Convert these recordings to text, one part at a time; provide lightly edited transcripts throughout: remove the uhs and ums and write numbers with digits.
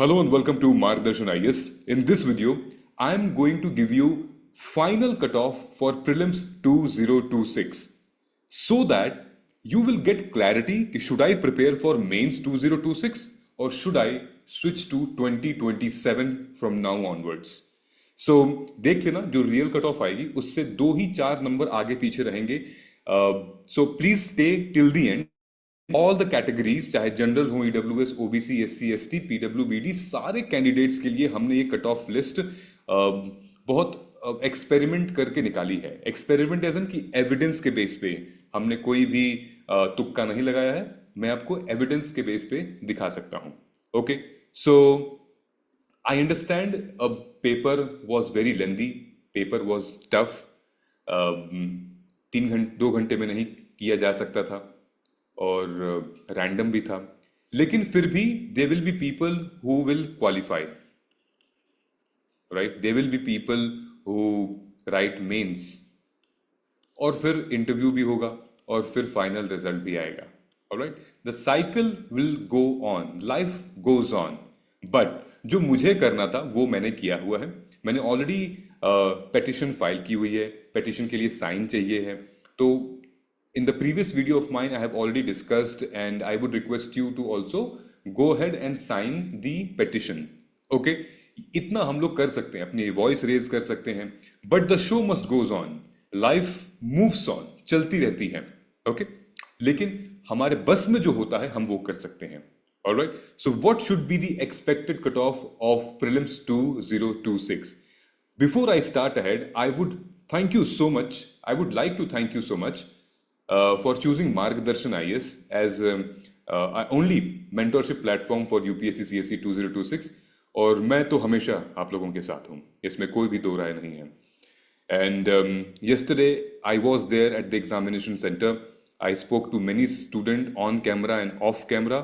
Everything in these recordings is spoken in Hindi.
Hello and welcome to Margdarshan IS. In this video, I am going to give you final cutoff for prelims 2026 so that you will get clarity कि should I prepare for mains 2026 or should I switch to 2027 from now onwards. So देख लेना जो रियल कट ऑफ आएगी उससे दो ही चार नंबर आगे पीछे रहेंगे. So please stay till the end. All the categories चाहे जनरल हो, EWS, OBC, SC, ST, PWBD, सारे कैंडिडेट्स के लिए हमने ये कट ऑफ लिस्ट बहुत एक्सपेरिमेंट करके निकाली है. एक्सपेरिमेंट एज एन कि एविडेंस के बेस पे हमने कोई भी तुक्का नहीं लगाया है. मैं आपको एविडेंस के बेस पे दिखा सकता हूं. Okay, so I understand paper was very lengthy, paper was tough. 2 घंटे में नहीं किया जा सकता था और रैंडम भी था, लेकिन फिर भी they will be people who will qualify, right. They will be people who write mains और फिर इंटरव्यू भी होगा और फिर फाइनल रिजल्ट भी आएगा. Alright, the cycle will go on, life goes on. But जो मुझे करना था वो मैंने किया हुआ है. मैंने ऑलरेडी पेटिशन फाइल की हुई है. पेटिशन के लिए साइन चाहिए है. तो in the previous video of mine I have already discussed and I would request you to also go ahead and sign the petition. Okay, इतना हम लोग कर सकते हैं, अपनी वॉइस रेज कर सकते हैं. But the show must goes on, life moves on, चलती रहती है. ओके, लेकिन हमारे बस में जो होता है हम वो कर सकते हैं. Alright, so what should be the expected cut off prelims 2026? Before I start ahead, I would thank you so much. I would like to thank you so much for choosing Margdarshan IS as only mentorship platform for UPSC CSE 2026. और मैं तो हमेशा आप लोगों के साथ हूँ, इसमें कोई भी दो राय नहीं है. And yesterday I was there at the examination center. I spoke to many students on camera and off camera.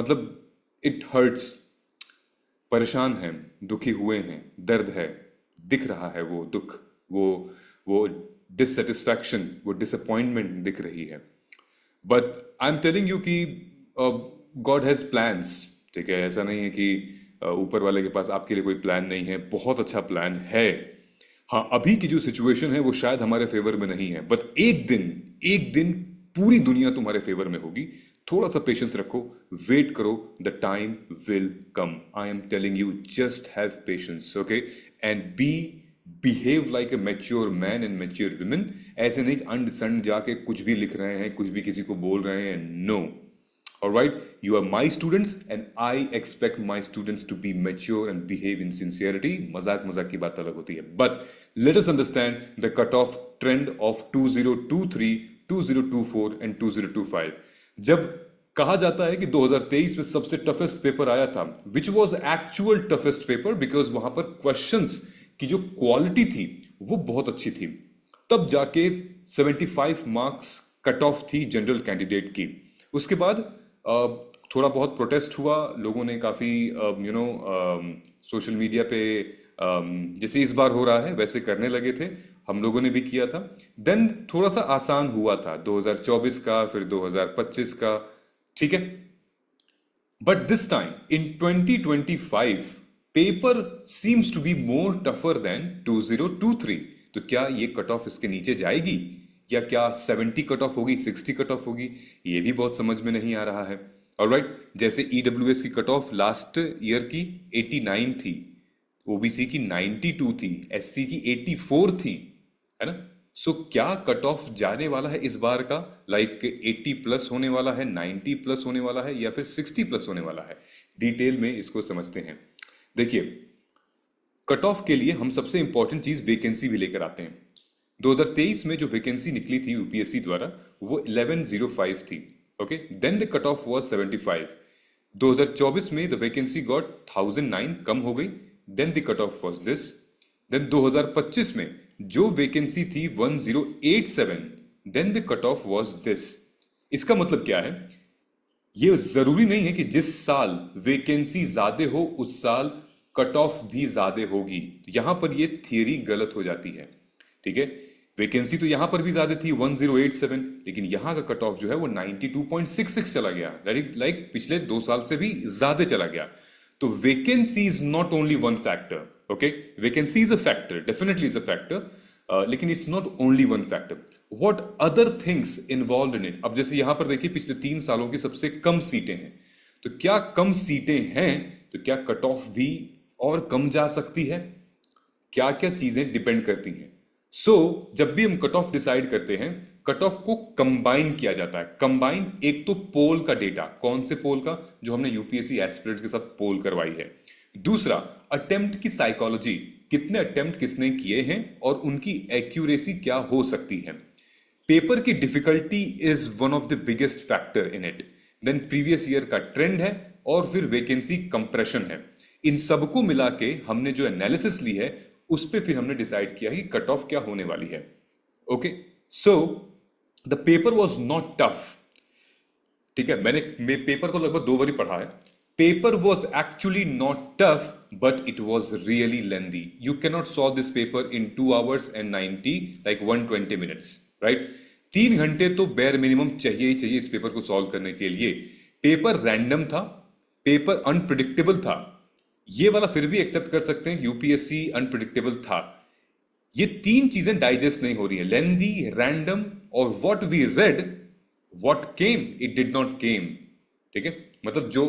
मतलब it hurts. परेशान हैं, दुखी हुए हैं, दर्द है, दिख रहा है वो दुख, वो डिससेटिस्फैक्शन, वो डिसअपॉइंटमेंट दिख रही है. But I am telling you कि गॉड हैज प्लान्स. ठीक है, ऐसा नहीं है कि ऊपर वाले के पास आपके लिए कोई प्लान नहीं है. बहुत अच्छा प्लान है. हाँ, अभी की जो सिचुएशन है वो शायद हमारे फेवर में नहीं है, बट एक दिन पूरी दुनिया तुम्हारे फेवर में होगी. थोड़ा सा पेशेंस रखो, वेट करो, the time will come. I am telling you, just have patience. Okay, and behave like a mature man and mature women. ऐसे नहीं अंड संड जाके कुछ भी लिख रहे हैं, कुछ भी किसी को बोल रहे हैं. No. Alright, you are my students and I expect my students to be mature and behave in sincerity. मजाक की बात अलग होती है, but let us understand the cut off trend of 2023, 2024 and 2025. जब कहा जाता है कि 2023 में सबसे टफेस्ट पेपर आया था, which was actual toughest paper, because वहां पर क्वेश्चंस की जो क्वालिटी थी वो बहुत अच्छी थी. तब जाके 75 मार्क्स कट ऑफ थी जनरल कैंडिडेट की. उसके बाद थोड़ा बहुत प्रोटेस्ट हुआ, लोगों ने काफी सोशल मीडिया पे जैसे इस बार हो रहा है वैसे करने लगे थे. हम लोगों ने भी किया था. देन थोड़ा सा आसान हुआ था 2024 का, फिर 2025 का. ठीक है, but this time in 2025 paper seems to be more tougher than 2023. तो क्या ये कट ऑफ इसके नीचे जाएगी, या क्या 70 कट ऑफ होगी, 60 कट ऑफ होगी, ये भी बहुत समझ में नहीं आ रहा है. ऑलराइट, जैसे ईडब्ल्यूएस की कट ऑफ लास्ट ईयर की 89 थी, ओबीसी की 92 थी, एससी की 84 थी, है ना. सो क्या कट ऑफ जाने वाला है इस बार का, लाइक 80 प्लस होने वाला है, 90 प्लस होने वाला है, या फिर 60 प्लस होने वाला है. डिटेल में इसको समझते हैं. देखिए, कट ऑफ के लिए हम सबसे इंपॉर्टेंट चीज वेकेंसी भी लेकर आते हैं. 2023 में जो वैकेंसी निकली थी यूपीएससी द्वारा वो 1105 थी. Okay, then the cut off was 75. 2024 में द वैकेंसी गॉट 1009, कम हो गई. Then the cut off was this. Then 2025 में जो वैकेंसी थी 1087, then the cut off was this. इसका मतलब क्या है, ये जरूरी नहीं है कि जिस साल वैकेंसी ज्यादा हो उस साल कट ऑफ भी ज्यादा होगी. यहां पर ये थियरी गलत हो जाती है. ठीक है, वैकेंसी तो यहां पर भी ज्यादा थी 1087, लेकिन यहां का कट ऑफ जो है वो 92.66 चला गया, लाइक पिछले 2 साल से भी ज्यादा चला गया। तो vacancy is not only one factor, okay, vacancy is a factor, definitely is a factor, लेकिन it's not only one factor. What other things involve in it? अब जैसे यहां पर देखिए पिछले 3 सालों की सबसे कम सीटें हैं, तो क्या कम सीटें हैं तो क्या कट ऑफ भी और कम जा सकती है? क्या क्या चीजें डिपेंड करती हैं? जब भी हम कट ऑफ डिसाइड करते हैं, कट ऑफ को कंबाइन किया जाता है। कंबाइन, एक तो पोल का डेटा, कौन से पोल का? जो हमने यूपीएससी एस्पिरेंट्स के साथ पोल करवाई है। दूसरा, अटेम्प्ट की साइकोलॉजी, कितने अटेम्प्ट किसने किए हैं और उनकी एक्यूरेसी क्या हो सकती है। पेपर की difficulty is one of the biggest factor in it. Then previous year का ट्रेंड है, और फिर वैकेंसी कंप्रेशन है। इन सबको मिला के हमने जो एनालिसिस ली है, उस पे फिर हमने डिसाइड किया कि कट ऑफ क्या होने वाली है। Okay, so the paper was not tough. ठीक है, मैंने पेपर को लगभग 2 बार ही पढ़ा है। Paper was actually not tough, but it was really lengthy. You cannot solve this paper in 2 hours and 90 like 120 minutes, right? 3 घंटे तो बेयर मिनिमम चाहिए ही चाहिए इस पेपर को सॉल्व करने के लिए। पेपर रैंडम था, पेपर अनप्रिडिक्टेबल था। ये वाला फिर भी एक्सेप्ट कर सकते हैं, यूपीएससी अनप्रिडिक्टेबल था। ये 3 चीजें डाइजेस्ट नहीं हो रही है, लेंदी, रैंडम और what we read, what came it did not came. ठीक है, मतलब जो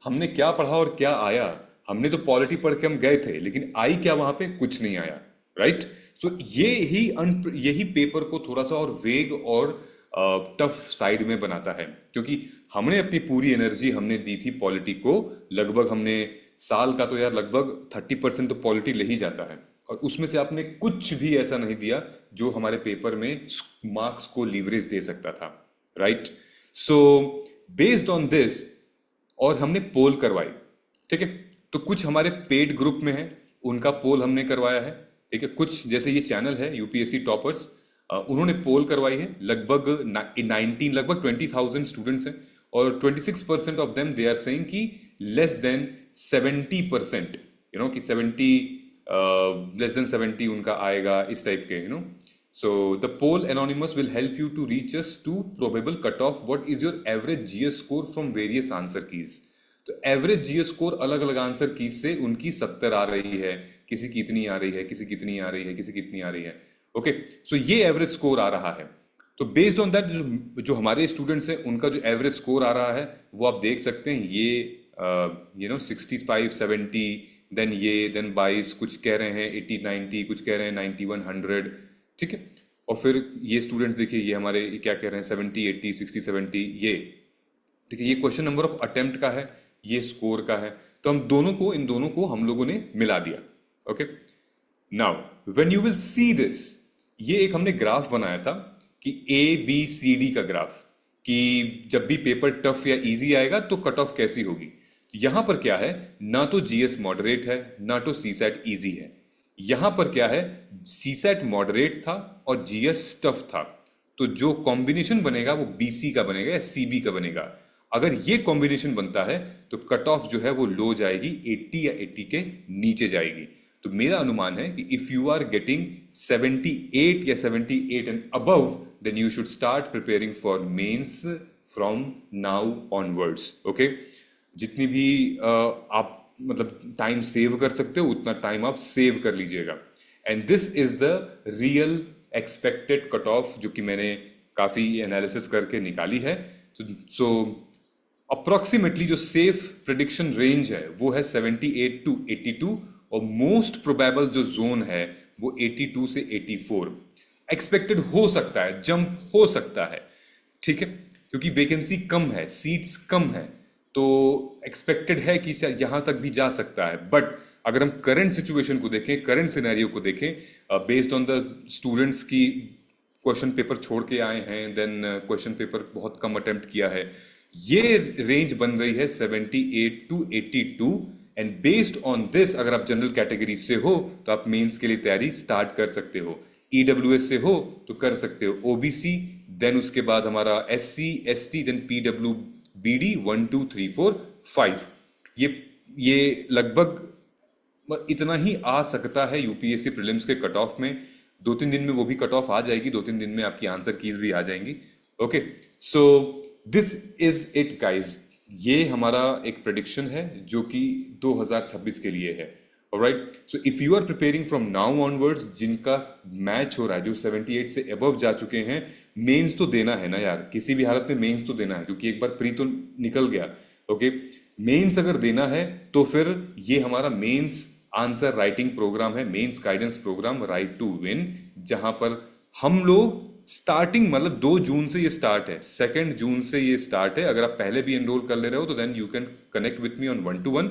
हमने क्या पढ़ा और क्या आया। हमने तो पॉलिटी पढ़ के हम गए थे, लेकिन आई क्या वहां पे? कुछ नहीं आया, राइट? सो यही पेपर को थोड़ा सा और वेग और टफ साइड में बनाता है, क्योंकि हमने अपनी पूरी एनर्जी हमने दी थी पॉलिटी को। लगभग हमने साल का तो यार लगभग 30% तो पॉलिटी ले ही जाता है, और उसमें से आपने कुछ भी ऐसा नहीं दिया जो हमारे पेपर में मार्क्स को लीवरेज दे सकता था, right? So based on this, और हमने पोल करवाई, ठीक है? तो कुछ हमारे पेड ग्रुप में है, उनका पोल हमने करवाया है, ठीक है? कुछ जैसे ये चैनल है यूपीएससी टॉपर्स, उन्होंने पोल करवाई है। लगभग 20,000 स्टूडेंट्स हैं, और 26% of them they are saying कि लेस देन 70%, कि 70, लेस देन 70 उनका आएगा, इस टाइप के, So the poll anonymous will help you to reach us to probable cutoff. What is your average GS score from various answer keys? तो एवरेज जीएस स्कोर अलग अलग आंसर कीज से उनकी 70 आ रही है, किसी की इतनी आ रही है, किसी की इतनी आ रही है, किसी की इतनी आ रही है। ओके, सो ये एवरेज स्कोर आ रहा है। तो बेस्ड ऑन दैट जो हमारे स्टूडेंट्स हैं उनका जो एवरेज स्कोर आ रहा है वो आप देख सकते हैं। ये 65 70, देन 22, कुछ कह रहे हैं 80 90, कुछ कह रहे हैं 91 100, ठीक है? और फिर ये स्टूडेंट्स देखिए, ये हमारे क्या कह रहे हैं 70 80 60 70, ये ठीक है। ये क्वेश्चन नंबर ऑफ अटेम्प्ट का है, ये स्कोर का है। तो इन दोनों को हम लोगों ने मिला दिया। Okay, now when you will see this, ये एक हमने ग्राफ बनाया था कि ABCD का ग्राफ, कि जब भी पेपर टफ या इजी आएगा तो कट ऑफ कैसी होगी। यहां पर क्या है, ना तो जीएस मॉडरेट है, ना तो सीसैट इजी है। यहां पर क्या है, सीसैट मॉडरेट था और जीएस टफ था। तो जो कॉम्बिनेशन बनेगा वो बीसी का बनेगा या सीबी का बनेगा। अगर ये कॉम्बिनेशन बनता है तो कट ऑफ जो है वो लो जाएगी, 80 या 80 के नीचे जाएगी। तो मेरा अनुमान है कि इफ यू आर गेटिंग 78 या 78 and above, then you should start preparing for mains from now onwards. Okay, जितनी भी आप मतलब टाइम सेव कर सकते हो उतना टाइम आप सेव कर लीजिएगा। And this is the real expected cut off, जो कि मैंने काफी एनालिसिस करके निकाली है। सो अप्रोक्सीमेटली जो सेफ प्रिडिक्शन रेंज है वो है 78 to 82, और मोस्ट प्रोबेबल जो जोन है वो 82 से 84 एक्सपेक्टेड हो सकता है, जंप हो सकता है, ठीक है? क्योंकि वैकेंसी कम है, सीट्स कम है, तो एक्सपेक्टेड है कि यहां तक भी जा सकता है। बट अगर हम करंट सिचुएशन को देखें, करंट सिनेरियो को देखें, बेस्ड ऑन द स्टूडेंट्स की क्वेश्चन पेपर छोड़ के आए हैं, देन क्वेश्चन पेपर बहुत कम अटेम्प्ट किया है, ये रेंज बन रही है 78 to 82। And based on this, अगर आप जनरल कैटेगरी से हो तो आप मेंस के लिए तैयारी स्टार्ट कर सकते हो, ईडब्ल्यूएस से हो तो कर सकते हो ओबीसी, देन उसके बाद हमारा एससी एसटी, देन पीडब्ल्यूबीडी 1 2 3 4 5। ये लगभग इतना ही आ सकता है यूपीएससी प्रीलिम्स के कट ऑफ में। 2-3 दिन में वो भी कट ऑफ आ जाएगी, 2-3 दिन में आपकी आंसर कीज भी आ जाएंगी। Okay, so this is it guys. ये हमारा एक प्रेडिक्शन है जो कि 2026 के लिए है। Alright, so if you are preparing from now onwards, जिनका मैच हो रहा है, जो 78 से अबव जा चुके हैं, मेंस तो देना है ना यार, किसी भी हालत में मेंस तो देना है, क्योंकि एक बार प्री तो निकल गया। ओके, मेंस अगर देना है तो फिर ये हमारा मेंस आंसर राइटिंग प्रोग्राम है, mains guidance programme right to win, जहां पर हम लोग स्टार्टिंग मतलब 2 जून से ये स्टार्ट है, 2 जून से ये स्टार्ट है। अगर आप पहले भी एनरोल कर ले रहे हो तो then you can connect with me on 1-to-1।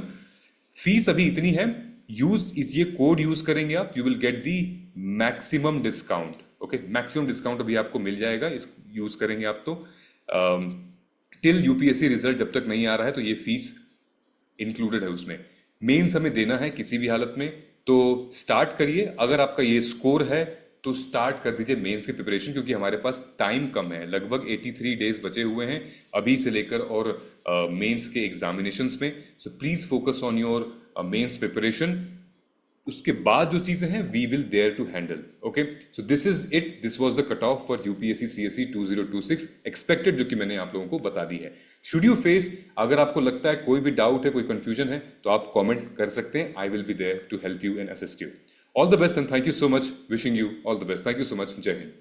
Fees अभी इतनी है, ये कोड यूज करेंगे आप, you will get the maximum discount. Okay, maximum discount अभी आपको मिल जाएगा, इस यूज करेंगे आप तो। टिल यूपीएससी रिजल्ट जब तक नहीं आ रहा है तो ये फीस इंक्लूडेड है उसमें। मेंस हमें देना है किसी भी हालत में, तो स्टार्ट करिए। अगर आपका ये स्कोर है तो स्टार्ट कर दीजिए मेंस की प्रिपरेशन, क्योंकि हमारे पास टाइम कम है, लगभग 83 डेज बचे हुए हैं अभी से लेकर और मेंस के एग्जामिनेशंस में। So please focus on your mains preparation. उसके बाद जो चीजें हैं we will there to handle. Okay, so this is it, this was the cut off for UPSC CSC 2026 expected, जो कि मैंने आप लोगों को बता दी है। शुड यू फेस, अगर आपको लगता है कोई भी डाउट है, कोई कंफ्यूजन है, तो आप कमेंट कर सकते हैं। I will be there to help you and assist you. All the best and thank you so much, wishing you all the best. Thank you so much, जय हिंद।